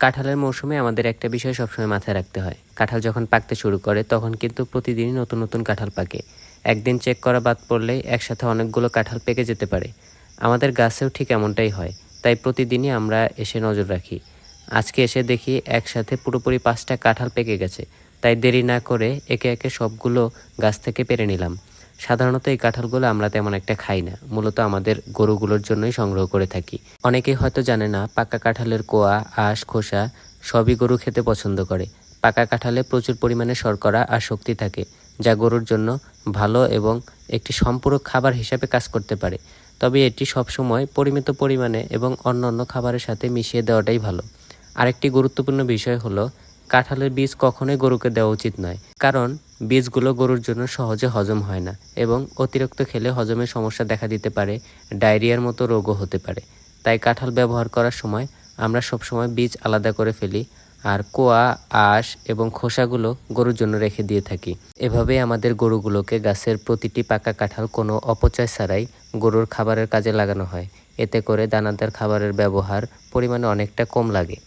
কাঁঠালের মৌসুমে আমাদের একটা বিষয় সবসময় মাথায় রাখতে হয়। কাঁঠাল যখন পাকতে শুরু করে তখন কিন্তু প্রতিদিনই নতুন নতুন কাঁঠাল পাকে। একদিন চেক করা বাদ পড়লেই একসাথে অনেকগুলো কাঁঠাল পেকে যেতে পারে। আমাদের গাছেও ঠিক এমনটাই হয়। তাই প্রতিদিনই আমরা এসে নজর রাখি। আজকে এসে দেখি একসাথে পুরোপুরি 5টা কাঁঠাল পেকে গেছে। তাই দেরি না করে একে একে সবগুলো গাছ থেকে পেড়ে নিলাম। সাধারণত এই কাঁঠালগুলো আমরা তেমন একটা খাই না, মূলত আমাদের গরুগুলোর জন্যই সংগ্রহ করে থাকি। অনেকেই হয়তো জানে না, পাকা কাঁঠালের কোয়া, আঁশ, খোসা সবই গরু খেতে পছন্দ করে। পাকা কাঁঠালে প্রচুর পরিমাণে শর্করা আর শক্তি থাকে, যা গরুর জন্য ভালো এবং একটি সম্পূরক খাবার হিসাবে কাজ করতে পারে। তবে এটি সবসময় পরিমিত পরিমাণে এবং অন্যান্য খাবারের সাথে মিশিয়ে দেওয়াটাই ভালো। আরেকটি গুরুত্বপূর্ণ বিষয় হলো, কাঁঠালের বীজ কখনোই গরুকে দেওয়া উচিত নয়, কারণ বীজগুলো গরুর জন্য সহজে হজম হয় না এবং অতিরিক্ত খেলে হজমের সমস্যা দেখা দিতে পারে, ডায়রিয়ার মতো রোগও হতে পারে। তাই কাঁঠাল ব্যবহার করার সময় আমরা সবসময় বীজ আলাদা করে ফেলি আর কোয়া, আঁশ এবং খোসাগুলো গরুর জন্য রেখে দিয়ে থাকি। এভাবেই আমাদের গরুগুলোকে গাছের প্রতিটি পাকা কাঁঠাল কোনো অপচয় ছাড়াই গরুর খাবারের কাজে লাগানো হয়। এতে করে দানাদার খাবারের ব্যবহার পরিমাণে অনেকটা কম লাগে।